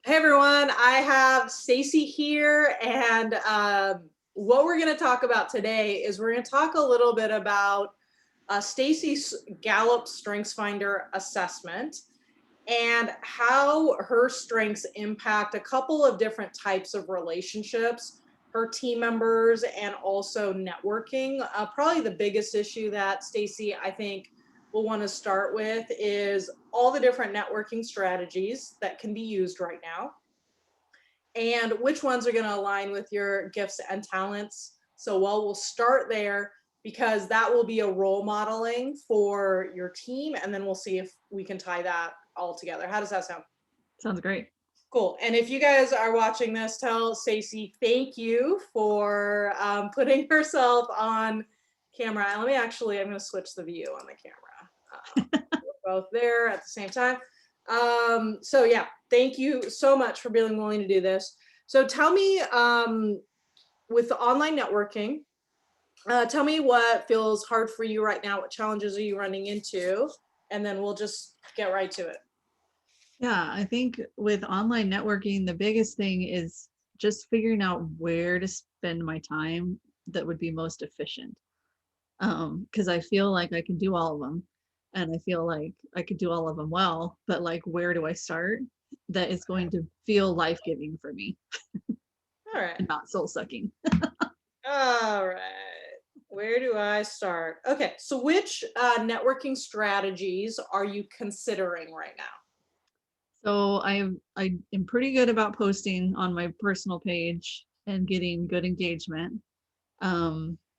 Hey everyone, I have Stacy here, and what we're going to talk about today is we're going to talk a little bit about Stacy's Gallup StrengthsFinder assessment and how her strengths impact a couple of different types of relationships, her team members, and also networking. Probably the biggest issue that Stacy, I think, will want to start with is all the different networking strategies that can be used right now and which ones are going to align with your gifts and talents. So we'll start there because that will be a role modeling for your team, and then we'll see if we can tie that all together. How does that sound? Sounds great. Cool. And if you guys are watching this, tell Stacy thank you for putting herself on camera. And I'm going to switch the view on the camera. We're both there at the same time. So yeah, thank you so much for being willing to do this. So tell me, with the online networking, tell me what feels hard for you right now. What challenges are you running into? And then we'll just get right to it. Yeah, I think with online networking, the biggest thing is just figuring out where to spend my time that would be most efficient. Because I feel like I can do all of them and I feel like I could do all of them well, but like, where do I start that is going to feel life-giving for me All right. and not soul-sucking? All right. Where do I start? Okay. So which networking strategies are you considering right now? So I am pretty good about posting on my personal page and getting good engagement.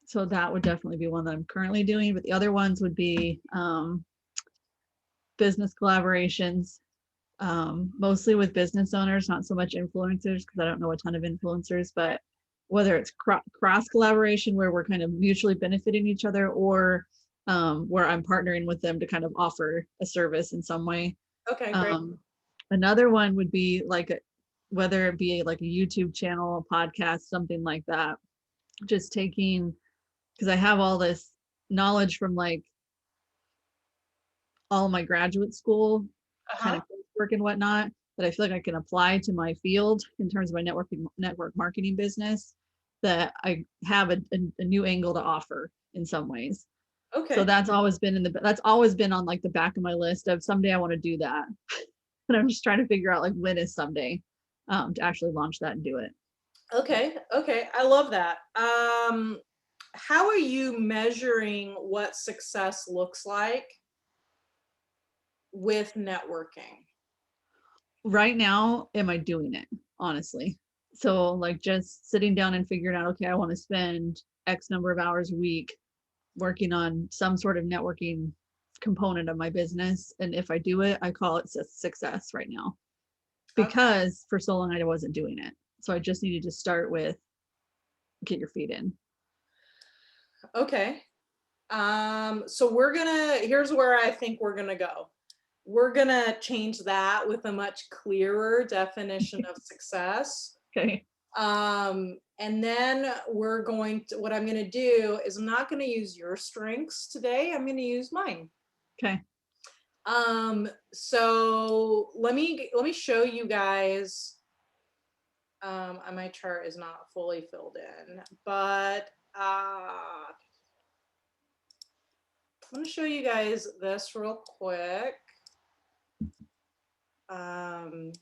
So that would definitely be one that I'm currently doing, but the other ones would be business collaborations, mostly with business owners, not so much influencers, because I don't know a ton of influencers, but whether it's cross collaboration where we're kind of mutually benefiting each other, or where I'm partnering with them to kind of offer a service in some way. Okay, great. Another one would be like, whether it be like a YouTube channel, a podcast, something like that, just taking, because I have all this knowledge from like all my graduate school kind Uh-huh. of work and whatnot that I feel like I can apply to my field in terms of my network marketing business, that I have a new angle to offer in some ways. So Okay. that's always been on like the back of my list of someday I want to do that. And I'm just trying to figure out like when is someday, to actually launch that and do it. Okay. Okay. I love that. How are you measuring what success looks like with networking? Right now, am I doing it? Honestly. So like just sitting down and figuring out, okay, I want to spend X number of hours a week working on some sort of networking component of my business. And if I do it, I call it success right now, Okay. because for so long I wasn't doing it. So I just needed to start with get your feet in. Okay. So here's where I think we're gonna go. We're gonna change that with a much clearer definition of success. Okay. And then what I'm gonna do is I'm not gonna use your strengths today. I'm gonna use mine. Okay. So let me show you guys. My chart is not fully filled in, but I'm gonna show you guys this real quick. Um,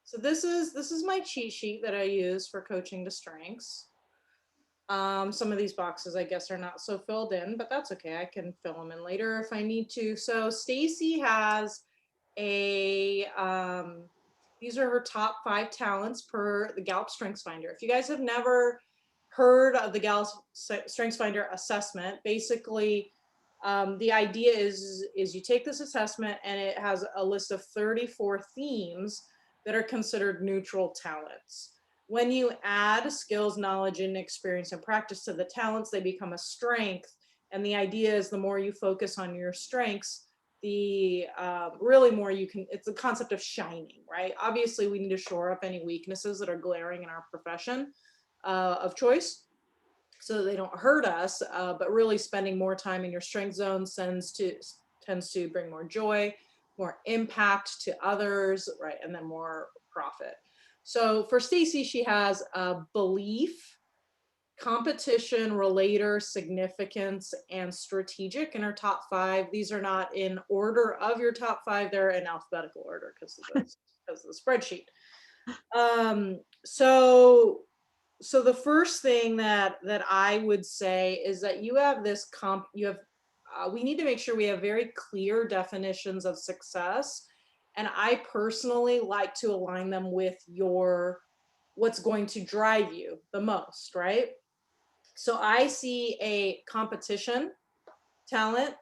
so this is my cheat sheet that I use for coaching to strengths. Some of these boxes, I guess, are not so filled in, but that's okay. I can fill them in later if I need to. So Stacy has these are her top 5 talents per the Gallup StrengthsFinder. If you guys have never heard of the Gallup StrengthsFinder assessment, basically, the idea is you take this assessment and it has a list of 34 themes that are considered neutral talents. When you add skills, knowledge, and experience and practice to the talents, they become a strength. And the idea is the more you focus on your strengths, the really more you can, it's the concept of shining, right? Obviously, we need to shore up any weaknesses that are glaring in our profession of choice so that they don't hurt us, but really spending more time in your strength zone tends to bring more joy. more impact to others, right? And then more profit. So for Stacy, she has belief, competition, relator, significance, and strategic in her top 5. These are not in order of your top 5. They're in alphabetical order because of the spreadsheet. So the first thing that I would say is that you have this we need to make sure we have very clear definitions of success. And I personally like to align them with what's going to drive you the most, right? So I see a competition talent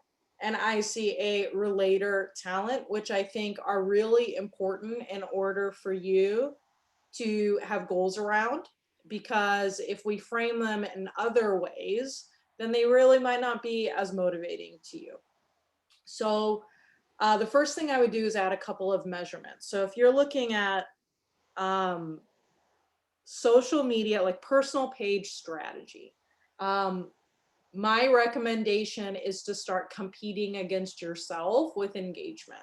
and I see a relator talent, which I think are really important in order for you to have goals around. Because if we frame them in other ways, then they really might not be as motivating to you. So the first thing I would do is add a couple of measurements. So if you're looking at social media, like personal page strategy, my recommendation is to start competing against yourself with engagement.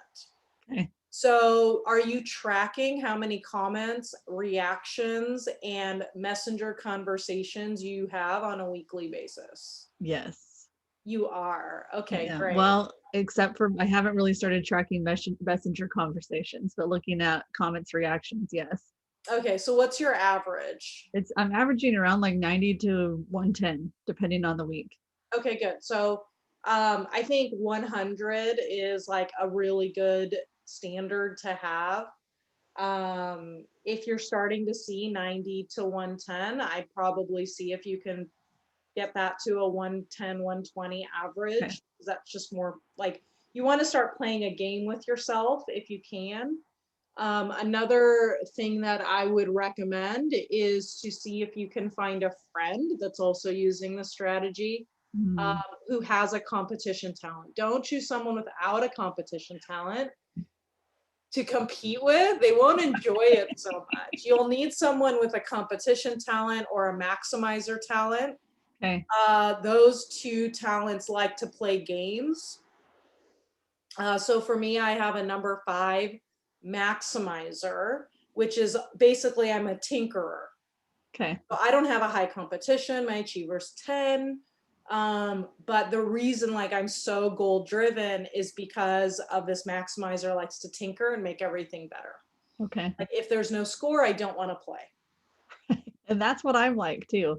Okay. So are you tracking how many comments, reactions, and messenger conversations you have on a weekly basis? Yes. You are. Okay, Yeah. great. Well, except for I haven't really started tracking messenger conversations, but looking at comments, reactions, yes. Okay, so what's your average? I'm averaging around like 90 to 110, depending on the week. Okay, good. So I think 100 is like a really good standard to have. If you're starting to see 90 to 110, I'd probably see if you can get that to a 110, 120 average. Okay. That's just more like you want to start playing a game with yourself if you can. Another thing that I would recommend is to see if you can find a friend that's also using the strategy Mm, who has a competition talent. Don't choose someone without a competition talent to compete with. They won't enjoy it so much. You'll need someone with a competition talent or a maximizer talent. okay. Those two talents like to play games. So for me, I have a number 5 maximizer, which is basically I'm a tinkerer. Okay. So I don't have a high competition. My achiever's 10. But the reason like I'm so goal driven is because of this maximizer likes to tinker and make everything better. Okay. Like if there's no score, I don't want to play. And that's what I'm like too.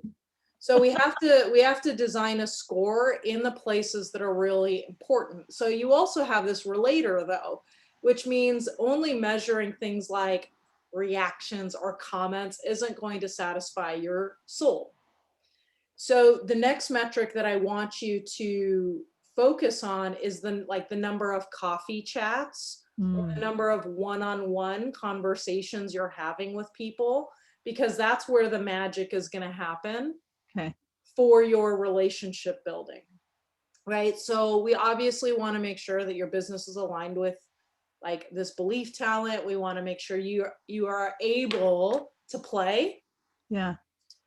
So we have to design a score in the places that are really important. So you also have this relator though, which means only measuring things like reactions or comments isn't going to satisfy your soul. So the next metric that I want you to focus on is the number of coffee chats or the Mm, number of one-on-one conversations you're having with people, because that's where the magic is going to happen okay. for your relationship building, right? So we obviously want to make sure that your business is aligned with like this belief talent. We want to make sure you are able to play. Yeah.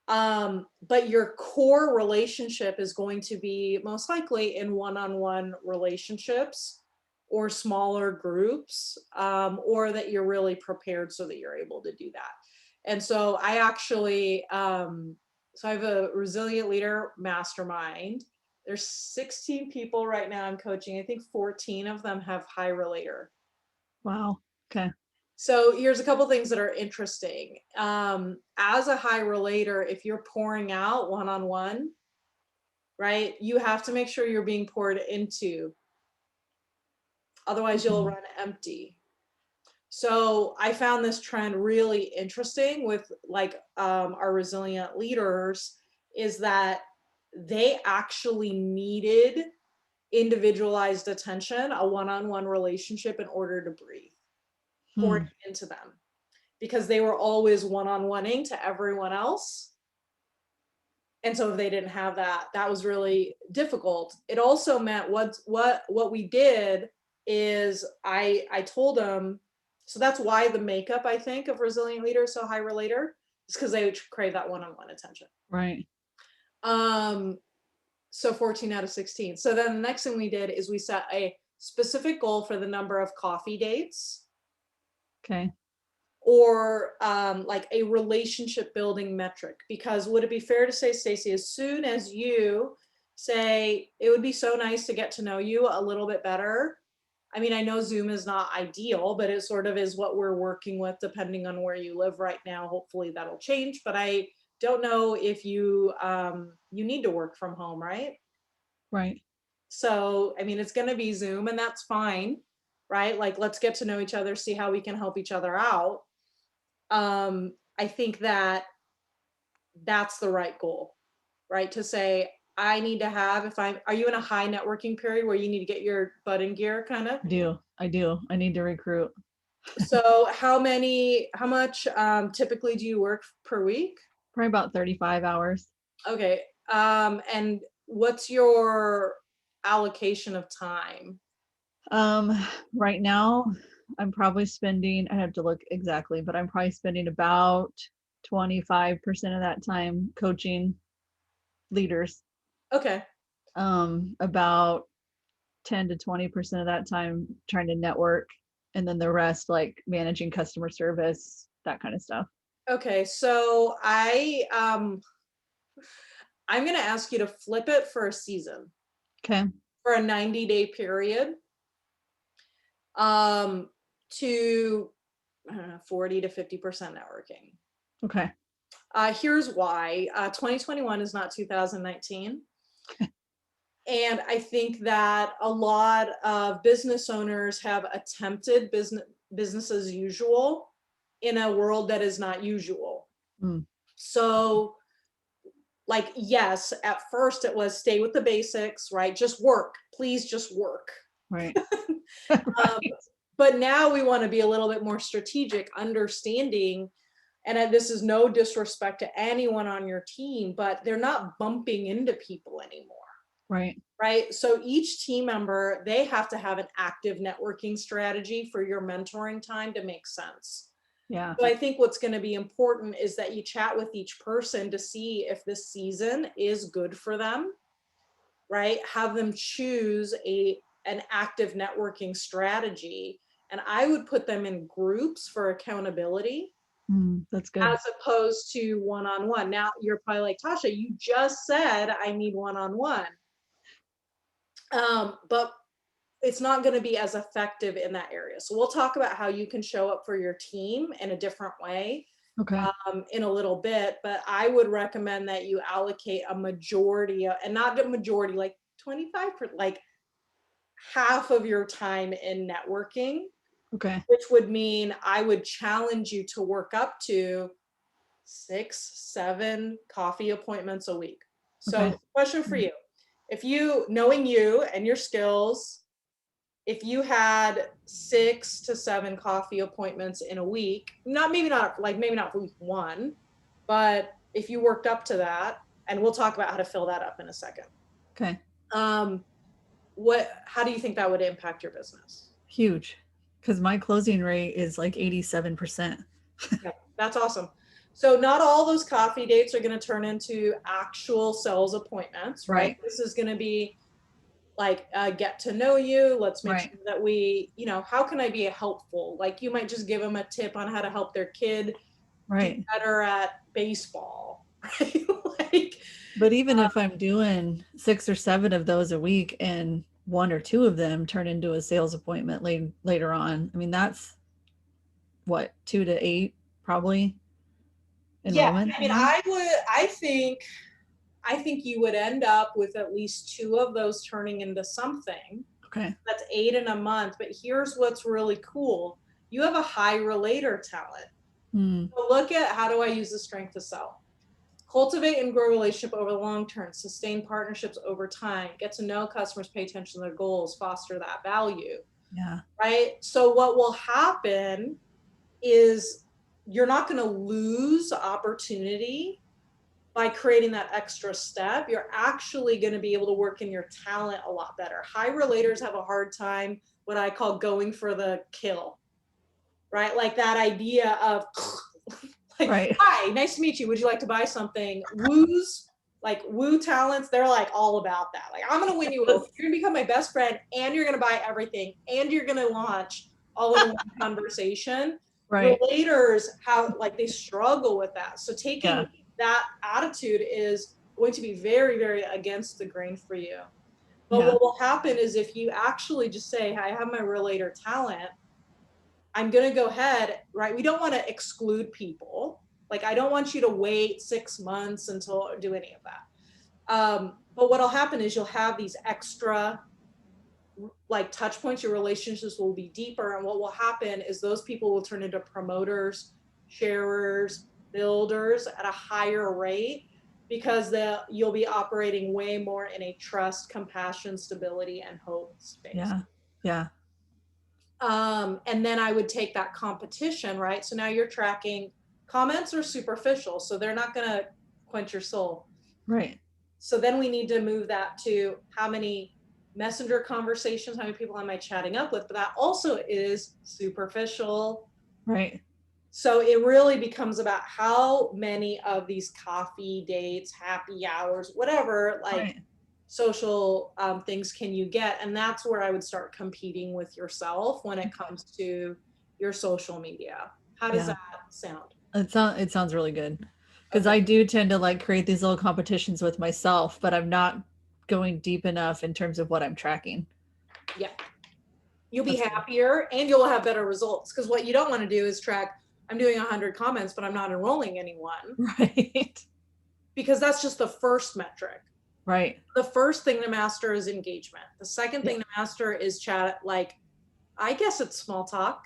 But your core relationship is going to be most likely in one-on-one relationships or smaller groups, or that you're really prepared so that you're able to do that. And so I actually, so I have a resilient leader mastermind. There's 16 people right now I'm coaching. I think 14 of them have high relator. Wow. Okay. So here's a couple things that are interesting. As a high relator, if you're pouring out one-on-one, right, you have to make sure you're being poured into. Otherwise, you'll Mm, run empty. So I found this trend really interesting with like our resilient leaders is that they actually needed individualized attention, a one-on-one relationship in order to breathe, pouring hmm. into them, because they were always one-on-oneing to everyone else. And so if they didn't have that, that was really difficult. It also meant what we did is I told them, so that's why the makeup I think of resilient leaders so high relator is because they crave that one-on-one attention. Right. Um, so 14 out of 16. So then the next thing we did is we set a specific goal for the number of coffee dates, Okay. or like a relationship building metric. Because would it be fair to say, Stacey, as soon as you say, it would be so nice to get to know you a little bit better. I mean, I know Zoom is not ideal, but it sort of is what we're working with depending on where you live right now. Hopefully that'll change, but I don't know if you you need to work from home, right? Right. So, I mean, it's going to be Zoom and that's fine, right? Like, let's get to know each other, see how we can help each other out. I think that that's the right goal, right? To say, I need to have, if I'm, are you in a high networking period where you need to get your butt in gear kind of? I do. I do. I need to recruit. So how much typically do you work per week? Probably about 35 hours. Okay. And what's your allocation of time? Um, right now, I'm probably spending, I have to look exactly, but I'm probably spending about 25% of that time coaching leaders. Okay. About 10 to 20% of that time trying to network, and then the rest like managing customer service, that kind of stuff. Okay. So I'm going to ask you to flip it for a season, Okay. for a 90-day period, um, to I don't know, 40 to 50% networking. Okay. Here's why. 2021 is not 2019. And I think that a lot of business owners have attempted business as usual in a world that is not usual. Mm, So, like, yes, at first it was stay with the basics, right? Just work, please just work. right. Um, Right. but now we want to be a little bit more strategic, understanding, and this is no disrespect to anyone on your team, but they're not bumping into people anymore. Right. Right? So each team member, they have to have an active networking strategy for your mentoring time to make sense. Yeah. So I think what's going to be important is that you chat with each person to see if this season is good for them, right? Have them choose an active networking strategy. And I would put them in groups for accountability That's good. as opposed to one-on-one. Now you're probably like, Tasha, you just said I need one-on-one. But it's not going to be as effective in that area. So we'll talk about how you can show up for your team in a different way Okay. in a little bit. But I would recommend that you allocate a majority of, and not a majority, like 25, like half of your time in networking, Okay. which would mean I would challenge you to work up to 6, 7 coffee appointments a week. Okay. So question for you, if you, knowing you and your skills, if you had 6 to 7 coffee appointments in a week, maybe not week 1, but if you worked up to that, and we'll talk about how to fill that up in a second. Okay. Um, how do you think that would impact your business? Huge. Because my closing rate is like 87%. Yeah, that's awesome. So not all those coffee dates are going to turn into actual sales appointments, right? Right. This is going to be like get to know you. Let's make Right. sure that we, how can I be helpful? Like you might just give them a tip on how to help their kid do Right. better at baseball, right? Like, But even if I'm doing 6 or 7 of those a week and 1 or 2 of them turn into a sales appointment later on, I mean, that's what, 2 to 8 probably yeah, enrollment I mean, time. I think you would end up with at least 2 of those turning into something. Okay. That's 8 in a month. But here's what's really cool. You have a high relator talent. Hmm. So look at, how do I use the strength to sell? Cultivate and grow relationship over the long term, sustain partnerships over time, get to know customers, pay attention to their goals, foster that value, Yeah. right? So what will happen is you're not going to lose opportunity by creating that extra step. You're actually going to be able to work in your talent a lot better. High relators have a hard time, what I call going for the kill, right? Like that idea of like, Right. hi, nice to meet you. Would you like to buy something? Woos like Woo Talents, they're like all about that. Like, I'm gonna win you over. You're gonna become my best friend, and you're gonna buy everything, and you're gonna launch all in one conversation. Right. Relators, how like they struggle with that. So taking Yeah. that attitude is going to be very, very against the grain for you. But Yeah. what will happen is if you actually just say, I have my relator talent, I'm going to go ahead, right? We don't want to exclude people. Like, I don't want you to wait 6 months until do any of that. But what'll happen is you'll have these extra like touch points. Your relationships will be deeper. And what will happen is those people will turn into promoters, sharers, builders at a higher rate because you'll be operating way more in a trust, compassion, stability, and hope space. Yeah. Yeah. And then I would take that competition, right? So now you're tracking comments are superficial, so they're not going to quench your soul. Right. So then we need to move that to how many messenger conversations, how many people am I chatting up with? But that also is superficial. Right. So it really becomes about how many of these coffee dates, happy hours, whatever, like Right. social things can you get? And that's where I would start competing with yourself when it Okay. comes to your social media. How does Yeah. that sound? It sounds really good. Because Okay. I do tend to like create these little competitions with myself, but I'm not going deep enough in terms of what I'm tracking. Yeah. You'll be That's good. happier and you'll have better results. Because what you don't want to do is track, I'm doing 100 comments, but I'm not enrolling anyone, Right. because that's just the first metric. Right. The first thing to master is engagement. The second Yeah. thing to master is chat. Like, I guess it's small talk,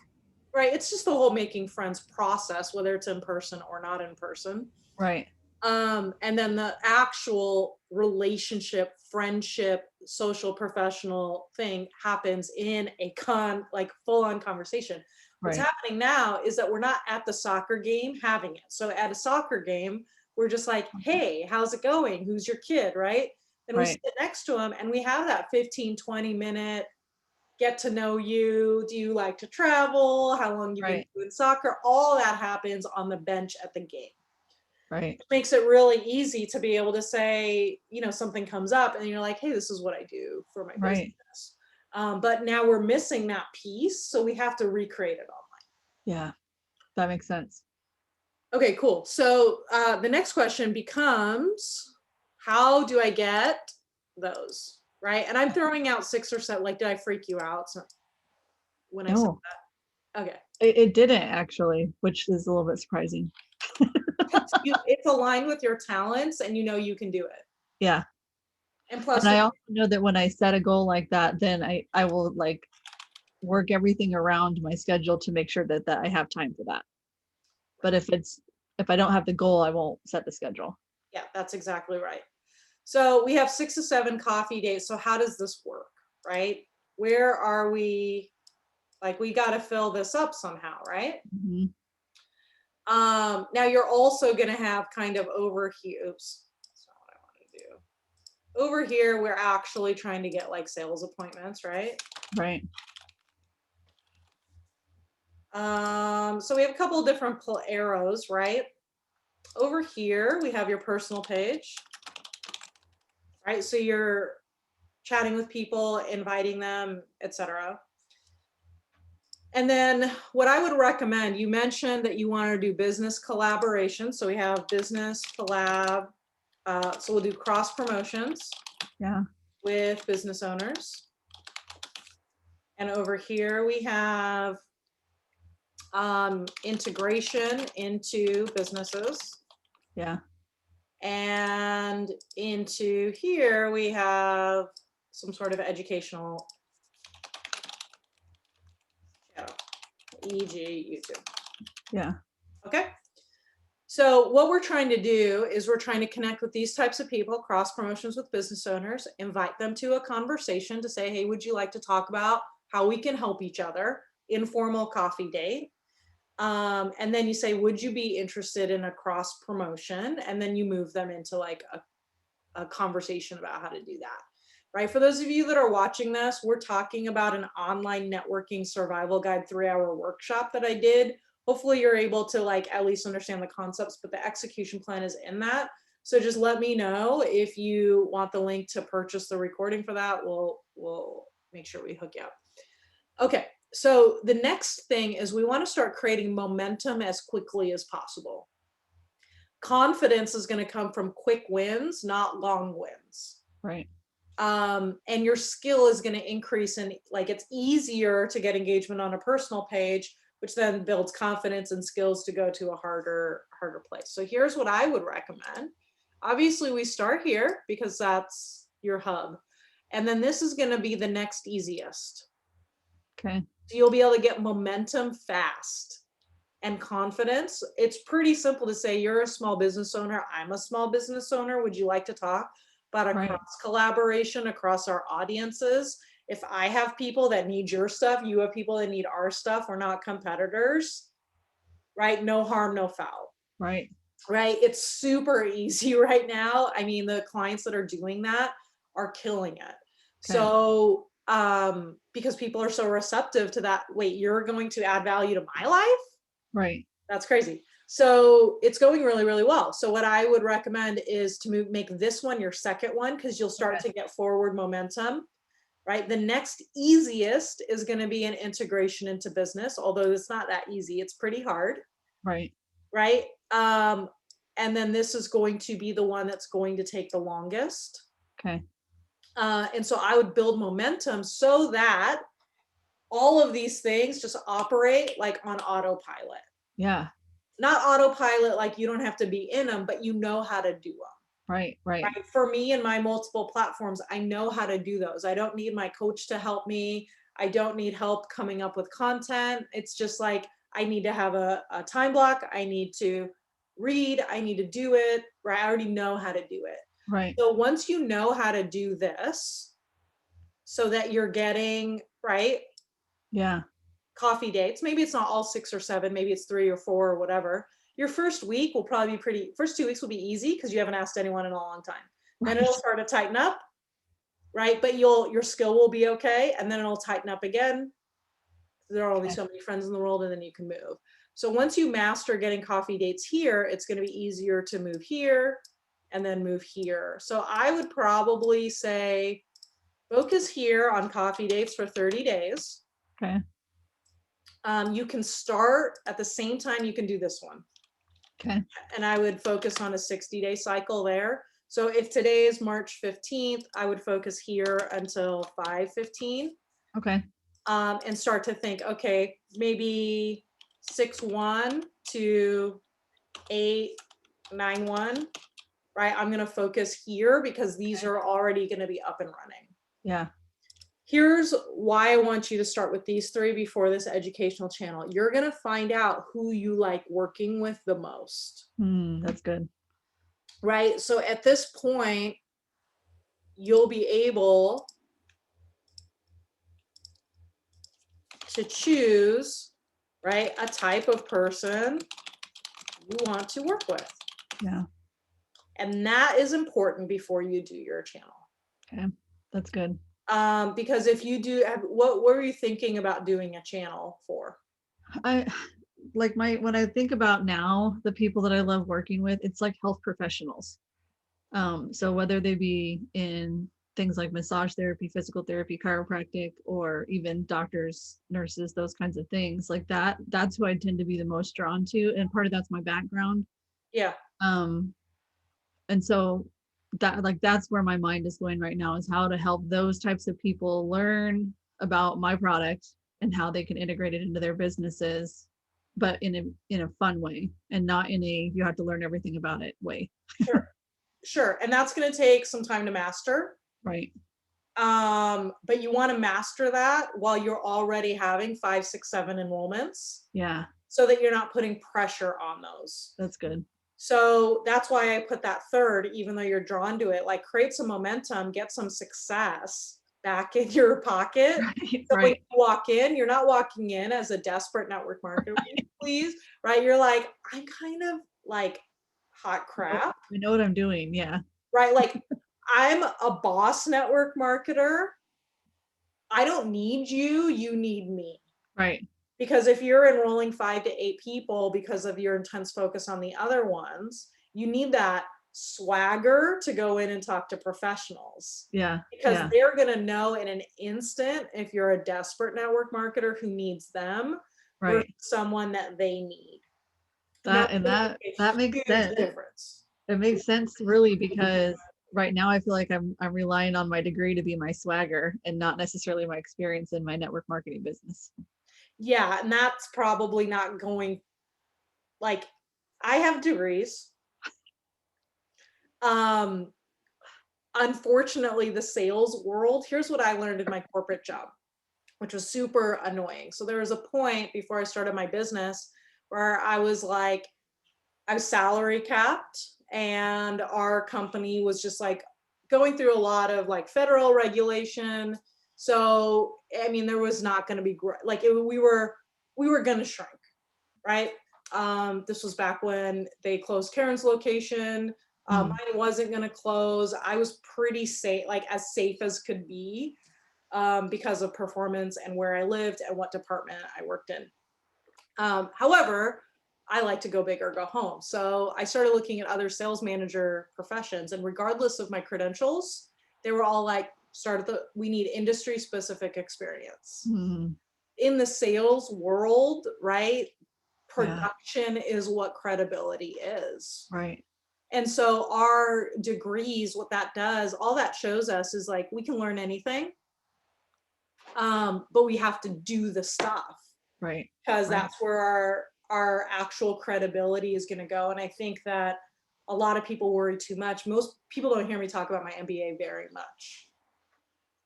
right? It's just the whole making friends process, whether it's in person or not in person. Right. And then the actual relationship, friendship, social, professional thing happens in a like full on conversation. What's Right. happening now is that we're not at the soccer game having it. So at a soccer game, we're just like, hey, how's it going? Who's your kid? Right. Then we sit Right. next to them and we have that 15, 20-minute get to know you. Do you like to travel? How long you've been Right. doing soccer? All that happens on the bench at the game. Right. It makes it really easy to be able to say, something comes up and you're like, hey, this is what I do for my Right. business. But now we're missing that piece. So we have to recreate it online. Yeah. That makes sense. Okay, cool. So the next question becomes, how do I get those? Right. And I'm throwing out 6 or 7. Like, did I freak you out when I said No, that? Okay. it didn't actually, which is a little bit surprising. It's aligned with your talents and you can do it. Yeah. And And plus, I also know that when I set a goal like that, then I will like work everything around my schedule to make sure that I have time for that. But if I don't have the goal, I won't set the schedule. yeah, that's exactly right. So we have 6 to 7 coffee dates. So how does this work, right? Where are we? Like, we got to fill this up somehow, right? Mhm. Now you're also going to have kind of over here. Oops, that's not what I want to do. Over here, we're actually trying to get like sales appointments, right? Right. So we have a couple of different arrows, right? Over here, we have your personal page, right? So you're chatting with people, inviting them, etc. And then what I would recommend, you mentioned that you want to do business collaboration. So we have business collab. So we'll do cross promotions Yeah. with business owners. And over here we have integration into businesses. Yeah. And into here we have some sort of educational channel, e.g. YouTube. Yeah. Okay. So what we're trying to do is we're trying to connect with these types of people, cross promotions with business owners, invite them to a conversation to say, hey, would you like to talk about how we can help each other? Informal coffee date. And then you say, would you be interested in a cross promotion? And then you move them into like a conversation about how to do that. Right. For those of you that are watching this, we're talking about an online networking survival guide 3-hour workshop that I did. Hopefully you're able to like at least understand the concepts, but the execution plan is in that. So just let me know if you want the link to purchase the recording for that. We'll make sure we hook you up. Okay, so the next thing is we want to start creating momentum as quickly as possible. Confidence is going to come from quick wins, not long wins. Right. And your skill is going to increase, and like it's easier to get engagement on a personal page, which then builds confidence and skills to go to a harder place. So here's what I would recommend. Obviously we start here because that's your hub. And then this is going to be the next easiest. Okay. So you'll be able to get momentum fast and confidence. It's pretty simple to say, you're a small business owner, I'm a small business owner. Would you like to talk about a cross collaboration across our audiences? If I have people that need your stuff, you have people that need our stuff, we're not competitors, right? No harm, no foul. Right. Right. It's super easy right now. I mean, the clients that are doing that are killing it. Okay. So, because people are so receptive to that, wait, you're going to add value to my life? Right. That's crazy. So it's going really, really well. So what I would recommend is to make this one your second one, because you'll start to get forward momentum, right? The next easiest is going to be an integration into business, although it's not that easy. It's pretty hard. Right. Right. And then this is going to be the one that's going to take the longest. Okay. And so I would build momentum so that all of these things just operate like on autopilot. Yeah. Not autopilot, like you don't have to be in them, but you know how to do them. Right. Right. Right? For me and my multiple platforms, I know how to do those. I don't need my coach to help me. I don't need help coming up with content. It's just like, I need to have a time block. I need to read. I need to do it. Right? I already know how to do it. Right. So once you know how to do this, so that you're getting, right? Yeah. Coffee dates. Maybe it's not all 6 or 7, maybe it's 3 or 4 or whatever. Your first week will probably be first 2 weeks will be easy because you haven't asked anyone in a long time. Then it'll start to tighten up, right? But your skill will be okay. And then it'll tighten up again. There are only so many friends in the world, and then you can move. So once you master getting coffee dates here, it's going to be easier to move here and then move here. So I would probably say focus here on coffee dates for 30 days. Okay. You can start at the same time you can do this one. Okay. And I would focus on a 60-day cycle there. So if today is March 15th, I would focus here until 5/15. Okay. And start to think, okay, maybe 6/1 to 8/9/1, right? I'm going to focus here because these are already going to be up and running. Yeah. Here's why I want you to start with these 3 before this educational channel. You're going to find out who you like working with the most. That's good. Right? So at this point, you'll be able to choose, right, a type of person you want to work with. Yeah. And that is important before you do your channel. Okay. That's good. Because if you do, what were you thinking about doing a channel for? I like when I think about now, the people that I love working with, it's like health professionals. So whether they be in things like massage therapy, physical therapy, chiropractic, or even doctors, nurses, those kinds of things like that, that's who I tend to be the most drawn to. And part of that's my background. Yeah. And so that's where my mind is going right now, is how to help those types of people learn about my product and how they can integrate it into their businesses, but in a fun way, and not in a you have to learn everything about it way. Sure. And that's going to take some time to master. Right. But you want to master that while you're already having 5, 6, 7 enrollments. Yeah. So that you're not putting pressure on those. That's good. So that's why I put that 3rd, even though you're drawn to it, like create some momentum, get some success back in your pocket. Right. So when you walk in, you're not walking in as a desperate network marketer, please, right? You're like, I'm kind of like hot crap. I know what I'm doing. Yeah. Right? Like I'm a boss network marketer. I don't need you, you need me. Right. Because if you're enrolling 5 to 8 people because of your intense focus on the other ones, you need that swagger to go in and talk to professionals. Yeah. Because Yeah. they're going to know in an instant if you're a desperate network marketer who needs them versus Right. someone that they need. That That's and gonna make a that makes huge sense. difference. It makes sense really because right now I feel like I'm relying on my degree to be my swagger and not necessarily my experience in my network marketing business. Yeah, and that's probably not going, like, I have degrees. Um, Unfortunately, the sales world, here's what I learned in my corporate job, which was super annoying. So there was a point before I started my business where I was like, I was salary capped, and our company was just like going through a lot of like federal regulation. So, I mean, there was not going to be like we were going to shrink, right? This was back when they closed Karen's location. Mine wasn't going to close. I was pretty safe, like as safe as could be, because of performance and where I lived and what department I worked in. However, I like to go big or go home. So I started looking at other sales manager professions, and regardless of my credentials, they were all like, we need industry specific experience. Mm-hmm. In the sales world, right? Yeah. Production is what credibility is. Right. And so our degrees, what that does, all that shows us is like we can learn anything, but we have to do the stuff. Right. Because Right. that's where our actual credibility is going to go. And I think that a lot of people worry too much. Most people don't hear me talk about my MBA very much.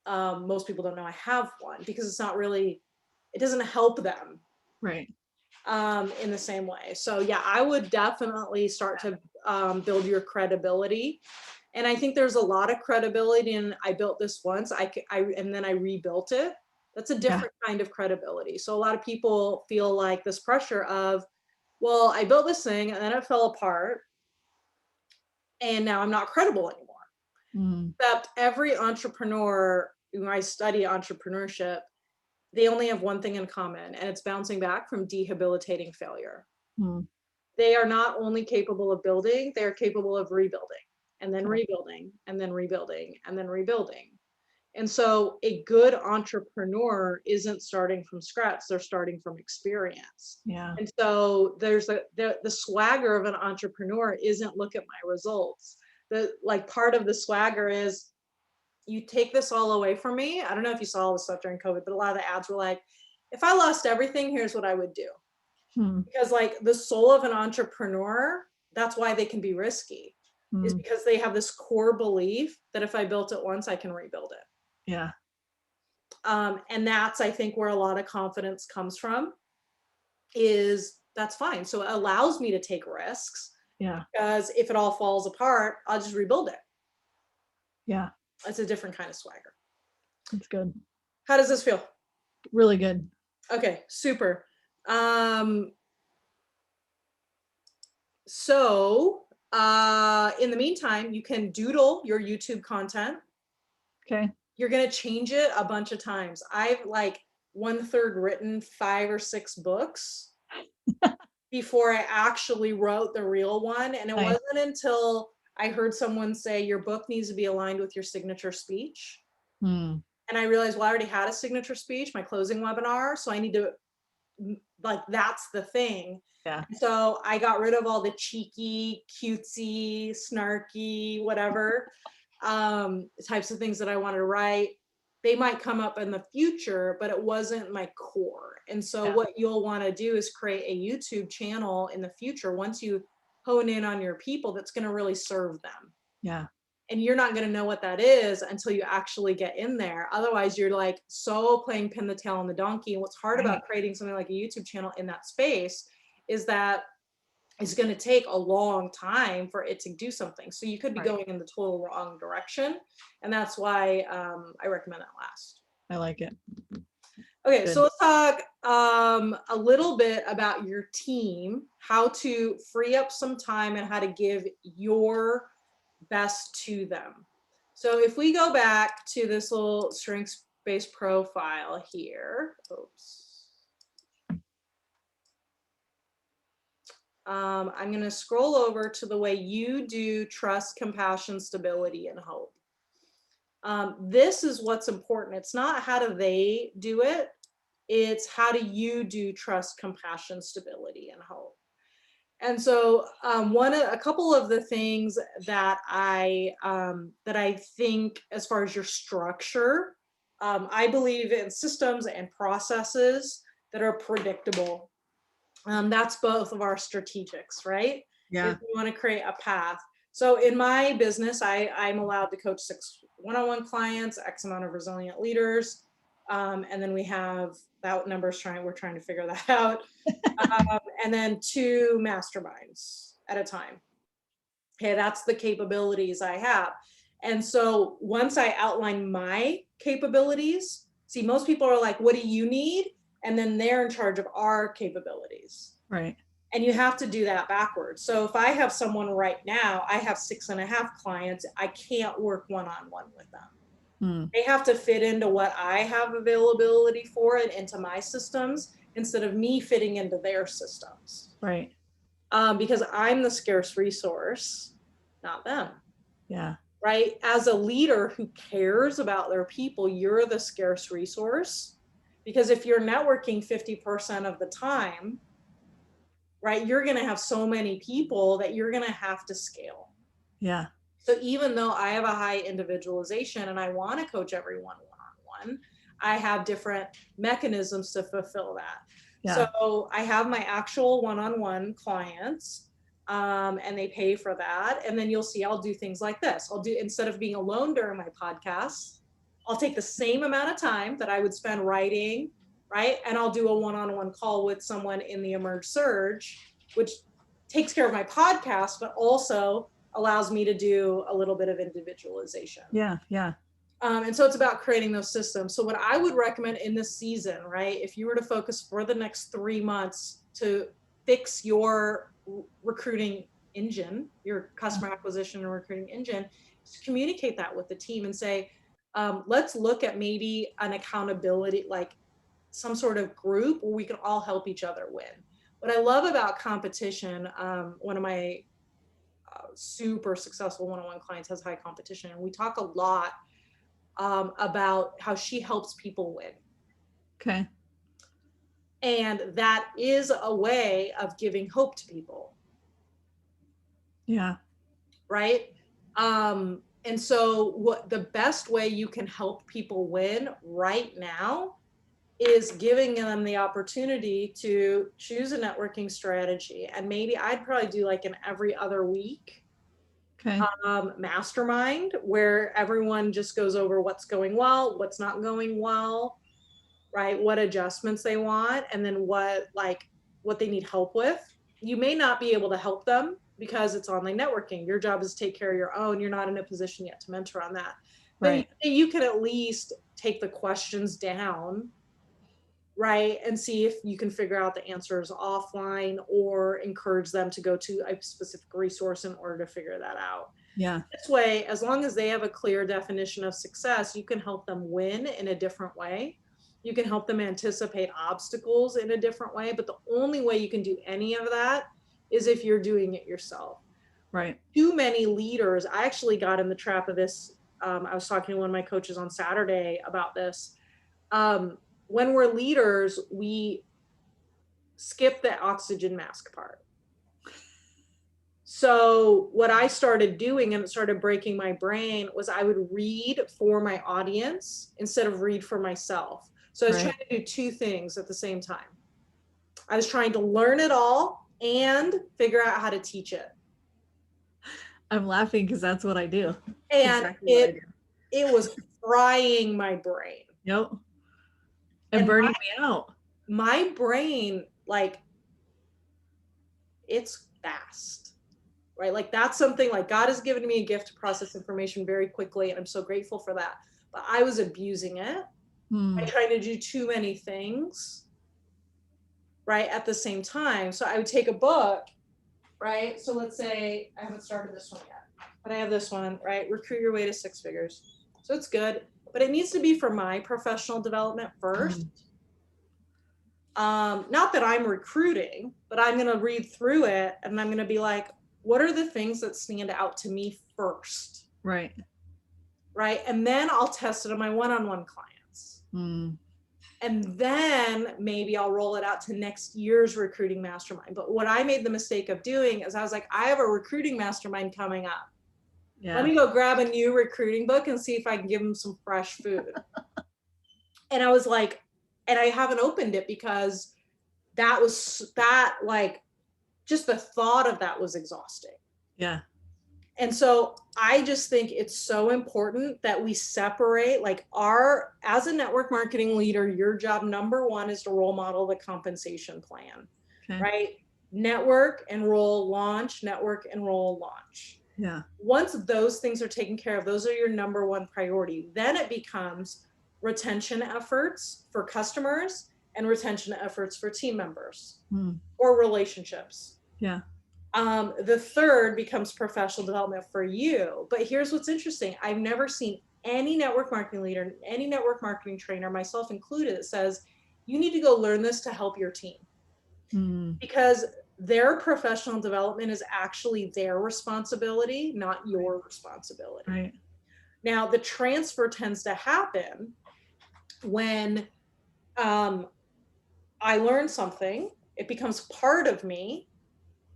Most people don't know I have one because it's not really, it doesn't help them Right. in the same way. So yeah, I would definitely start to build your credibility. And I think there's a lot of credibility, and I built this once, and then I rebuilt it. That's a Yeah. different kind of credibility. So a lot of people feel like this pressure of, well, I built this thing and then it fell apart and now I'm not credible anymore. Mm. Except every entrepreneur, when I study entrepreneurship, they only have one thing in common, and it's bouncing back from debilitating failure. Mm. They are not only capable of building, they are capable of rebuilding and then Yeah. rebuilding and then rebuilding and then rebuilding. And so a good entrepreneur isn't starting from scratch, they're starting from experience. Yeah. And so there's the swagger of an entrepreneur isn't look at my results. The like part of the swagger is you take this all away from me. I don't know if you saw all the stuff during COVID, but a lot of the ads were like, if I lost everything, here's what I would do. Because like the soul of an entrepreneur, that's why they can be risky, is because they have this core belief that if I built it once, I can rebuild it. Yeah. And that's, I think, where a lot of confidence comes from, is that's fine. So it allows me to take risks, Yeah. because if it all falls apart, I'll just rebuild it. Yeah. It's a different kind of swagger. That's good. How does this feel? Really good. Okay, super. So in the meantime, you can doodle your YouTube content. Okay. You're going to change it a bunch of times. I've like 1/3 written 5 or 6 books before I actually wrote the real one. And it Nice. wasn't until I heard someone say your book needs to be aligned with your signature speech. Mm. And I realized, well, I already had a signature speech, my closing webinar. So I need to, like, that's the thing. Yeah. So I got rid of all the cheeky, cutesy, snarky, whatever types of things that I wanted to write. They might come up in the future, but it wasn't my core. And so what you'll want to do is create a YouTube channel in the future once you hone in on your people that's going to really serve them. Yeah. And you're not going to know what that is until you actually get in there. Otherwise, you're like so playing pin the tail on the donkey. And what's hard about creating something like a YouTube channel in that space is that it's going to take a long time for it to do something. So you could be going in the total wrong direction. And that's why I recommend that last. I like it. Okay, Good. so let's talk a little bit about your team, how to free up some time and how to give your best to them. So if we go back to this little strengths-based profile here, oops. I'm going to scroll over to the way you do trust, compassion, stability, and hope. This is what's important. It's not how do they do it. It's how do you do trust, compassion, stability, and hope. And so a couple of the things that I think as far as your structure, I believe in systems and processes that are predictable. That's both of our strategics, right? Yeah. If we want to create a path. So in my business, I'm allowed to coach 6 one-on-one clients, X amount of resilient leaders. And then we have that number's we're trying to figure that out. And then 2 masterminds at a time. Okay, that's the capabilities I have. And so once I outline my capabilities, see, most people are like, what do you need? And then they're in charge of our capabilities. Right. And you have to do that backwards. So if I have someone right now, I have 6.5 clients, I can't work one-on-one with them. They have to fit into what I have availability for and into my systems instead of me fitting into their systems. Right. Because I'm the scarce resource, not them. Yeah. Right? As a leader who cares about their people, you're the scarce resource. Because if you're networking 50% of the time, right, you're going to have so many people that you're going to have to scale. Yeah. So even though I have a high individualization and I want to coach everyone one-on-one, I have different mechanisms to fulfill that. Yeah. So I have my actual one-on-one clients, and they pay for that. And then you'll see I'll do things like this. Instead of being alone during my podcasts, I'll take the same amount of time that I would spend writing, right? And I'll do a one-on-one call with someone in the Emerge Surge, which takes care of my podcast, but also allows me to do a little bit of individualization. Yeah. Yeah. And so it's about creating those systems. So what I would recommend in this season, right, if you were to focus for the next 3 months to fix your recruiting engine, your customer acquisition and recruiting engine, just communicate that with the team and say, let's look at maybe an accountability, like some sort of group where we can all help each other win. What I love about competition, one of my super successful one-on-one clients has high competition, and we talk a lot about how she helps people win. Okay. And that is a way of giving hope to people. Yeah. Right. And so what the best way you can help people win right now is giving them the opportunity to choose a networking strategy. And maybe I'd probably do like an every other week Okay. mastermind where everyone just goes over what's going well, what's not going well, right? What adjustments they want, and then what they need help with. You may not be able to help them because it's online networking. Your job is to take care of your own. You're not in a position yet to mentor on that. But you can at least take the questions down, right? And see if you can figure out the answers offline or encourage them to go to a specific resource in order to figure that out. Yeah. This way, as long as they have a clear definition of success, you can help them win in a different way. You can help them anticipate obstacles in a different way. But the only way you can do any of that is if you're doing it yourself. Right. Too many leaders, I actually got in the trap of this. I was talking to one of my coaches on Saturday about this. When we're leaders, we skip the oxygen mask part. So what I started doing, and it started breaking my brain, was I would read for my audience instead of read for myself. So I was trying to do 2 things at the same time. I was trying to learn it all and figure out how to teach it. I'm laughing because that's what I do. And exactly it was frying my brain. Yep. And burning me out. My brain, like, it's fast, right? Like that's something like God has given me a gift to process information very quickly. And I'm so grateful for that. But I was abusing it. I tried to do too many things, right, at the same time. So I would take a book, right? So let's say I haven't started this one yet, but I have this one, right? Recruit Your Way to 6 Figures. So it's good, but it needs to be for my professional development first. not that I'm recruiting, but I'm going to read through it and I'm going to be like, what are the things that stand out to me first? Right. Right. And then I'll test it on my one-on-one clients. Mm. And then maybe I'll roll it out to next year's recruiting mastermind. But what I made the mistake of doing is I was like, I have a recruiting mastermind coming up. Yeah. Let me go grab a new recruiting book and see if I can give them some fresh food. And I was like, and I haven't opened it because like, just the thought of that was exhausting. Yeah. And so I just think it's so important that we separate, like, as a network marketing leader, your job number one is to role model the compensation plan, Okay. right? Network, enroll, launch, network, enroll, launch. Yeah. Once those things are taken care of, those are your number one priority. Then it becomes retention efforts for customers and retention efforts for team members or relationships. Yeah. The third becomes professional development for you. But here's what's interesting. I've never seen any network marketing leader, any network marketing trainer, myself included, that says, you need to go learn this to help your team. Because their professional development is actually their responsibility, not your responsibility. Right. Now, the transfer tends to happen when I learn something, it becomes part of me,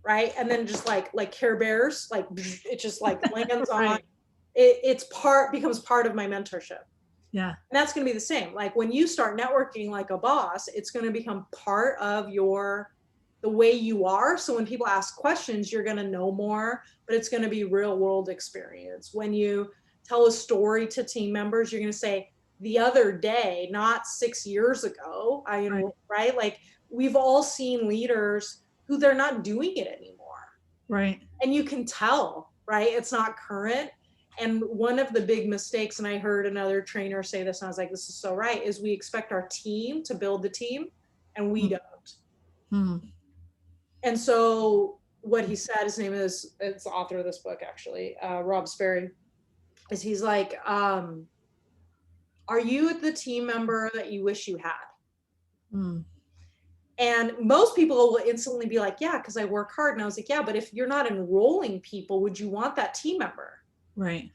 right? And then just like Care Bears, like it just like lands on, Right. becomes part of my mentorship. Yeah. And that's going to be the same. Like when you start networking like a boss, it's going to become part of the way you are. So when people ask questions, you're going to know more, but it's going to be real world experience. When you tell a story to team members, you're going to say, the other day, not 6 years ago, right? Like we've all seen leaders who they're not doing it anymore. Right. And you can tell, right? It's not current. And one of the big mistakes, and I heard another trainer say this, and I was like, this is so right, is we expect our team to build the team, and we don't. And so what he said, his name is, it's the author of this book, actually, Rob Sperry, is he's like, are you the team member that you wish you had? And most people will instantly be like, yeah, because I work hard. And I was like, yeah, but if you're not enrolling people, would you want that team member? Right.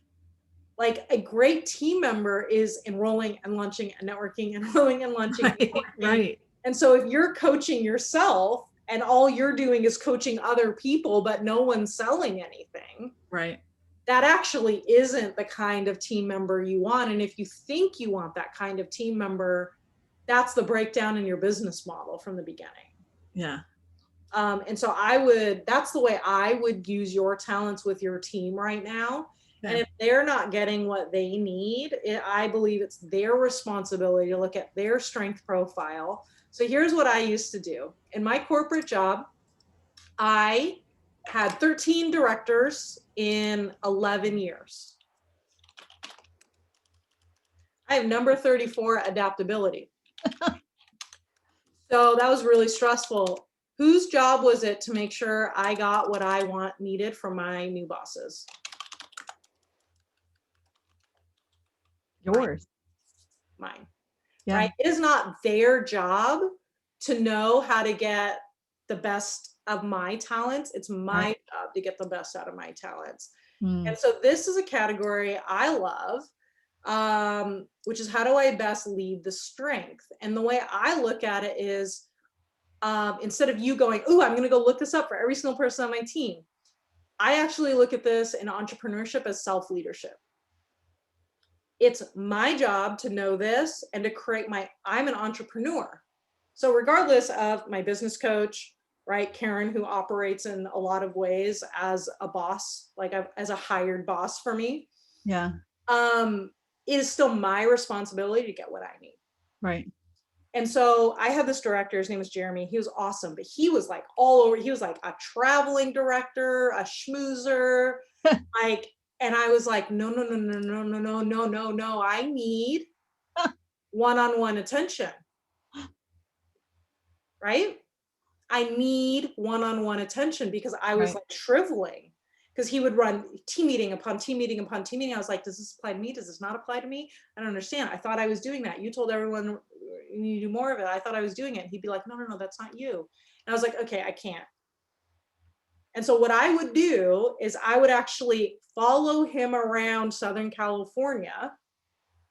Like a great team member is enrolling and launching and networking, enrolling and launching. Right. And so if you're coaching yourself and all you're doing is coaching other people, but no one's selling anything, right, that actually isn't the kind of team member you want. And if you think you want that kind of team member, that's the breakdown in your business model from the beginning. Yeah. And so that's the way I would use your talents with your team right now. Yeah. And if they're not getting what they need, I believe it's their responsibility to look at their strength profile. So here's what I used to do. In my corporate job, I had 13 directors in 11 years. I have number 34, adaptability. So that was really stressful. Whose job was it to make sure I got what I needed from my new bosses? Yours. Mine. Yeah. Right? It is not their job to know how to get the best of my talents. It's my job to get the best out of my talents. And so this is a category I love, which is how do I best lead the strength? And the way I look at it is, instead of you going, oh, I'm going to go look this up for every single person on my team, I actually look at this in entrepreneurship as self-leadership. It's my job to know this and to create I'm an entrepreneur. So regardless of my business coach, right, Karen, who operates in a lot of ways as a boss, like as a hired boss for me. Yeah. It is still my responsibility to get what I need. Right. And so I had this director, his name was Jeremy. He was awesome, but he was like all over. He was like a traveling director, a schmoozer, like, and I was like, no. I need one-on-one attention, right? I need one-on-one attention because I was like shriveling, because he would run team meeting upon team meeting upon team meeting. I was like, does this apply to me? Does this not apply to me? I don't understand. I thought I was doing that. You told everyone you need to do more of it. I thought I was doing it. He'd be like, no, no, no, that's not you. And I was like, okay, I can't. And so what I would do is I would actually follow him around Southern California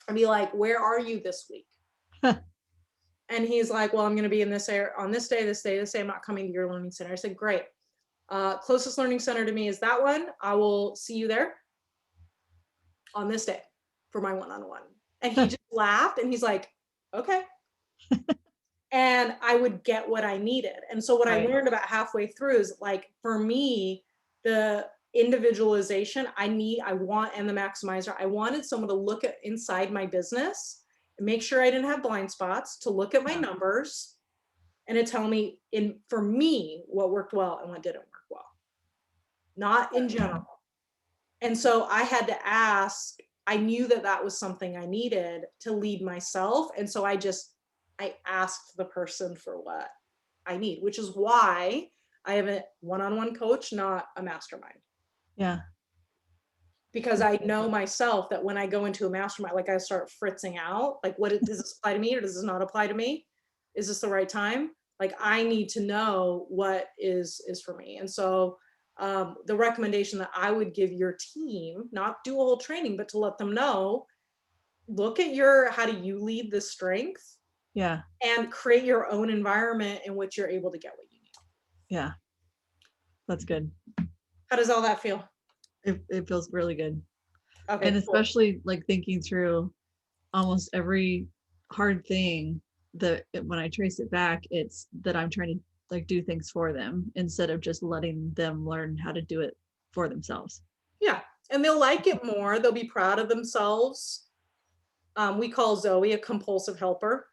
and be like, where are you this week? And he's like, well, I'm going to be in this area on this day, this day, this day. I'm not coming to your learning center. I said, great. Closest learning center to me is that one. I will see you there on this day for my one-on-one. And he just laughed and he's like, okay. And I would get what I needed. And so what I learned about halfway through is like, for me, the individualization I want, and the maximizer, I wanted someone to look at inside my business and make sure I didn't have blind spots, to look at my numbers and to tell me for me, what worked well and what didn't work well, not in general. And so I had to ask, I knew that that was something I needed to lead myself. And so I asked the person for what I need, which is why I have a one-on-one coach, not a mastermind. Yeah. Because I know myself that when I go into a mastermind, like I start fritzing out, like does this apply to me or does this not apply to me? Is this the right time? Like I need to know what is for me. And so the recommendation that I would give your team, not do a whole training, but to let them know, look at how do you lead the strength? Yeah. And create your own environment in which you're able to get what you need. Yeah. That's good. How does all that feel? It feels really good. Okay. And especially like thinking through almost every hard thing that when I trace it back, it's that I'm trying to like do things for them instead of just letting them learn how to do it for themselves. Yeah. And they'll like it more. They'll be proud of themselves. We call Zoe a compulsive helper.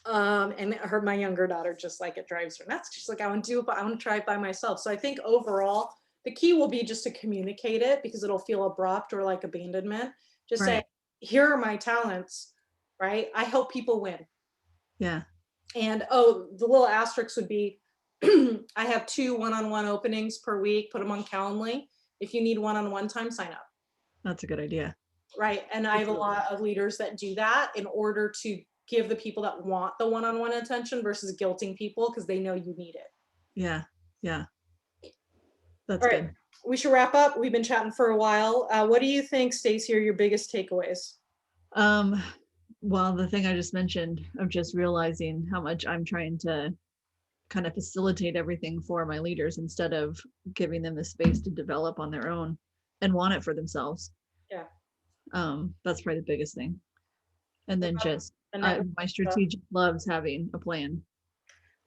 And my younger daughter, just like, it drives her nuts. She's like, I want to try it by myself. So I think overall, the key will be just to communicate it, because it'll feel abrupt or like abandonment. Just say, here are my talents, right? I help people win. Yeah. And the little asterisk would be, I have 2 one-on-one openings per week, put them on Calendly. If you need one-on-one time, sign up. That's a good idea. Right. And I have a lot of leaders that do that in order to give the people that want the one-on-one attention versus guilting people because they know you need it. Yeah. Yeah. That's all right, good. We should wrap up. We've been chatting for a while. What do you think, Stacey, are your biggest takeaways? Well, the thing I just mentioned of just realizing how much I'm trying to kind of facilitate everything for my leaders instead of giving them the space to develop on their own and want it for themselves. Yeah. That's probably the biggest thing. And then just my strategic loves having a plan.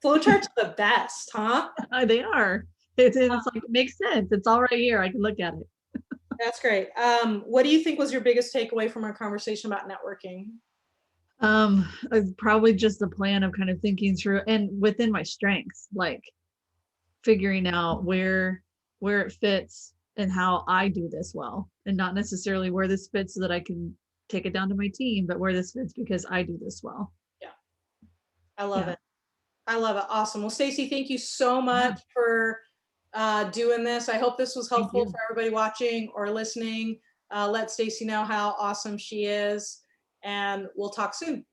Flowcharts are the best, huh? They are. It's like, it makes sense. It's all right here. I can look at it. That's great. What do you think was your biggest takeaway from our conversation about networking? Probably just the plan of kind of thinking through and within my strengths, like figuring out where it fits and how I do this well, and not necessarily where this fits so that I can take it down to my team, but where this fits because I do this well. Yeah. I love it. I love it. Awesome. Well, Stacey, thank you so much for doing this. I hope this was helpful for everybody watching or listening. Let Stacey know how awesome she is, and we'll talk soon.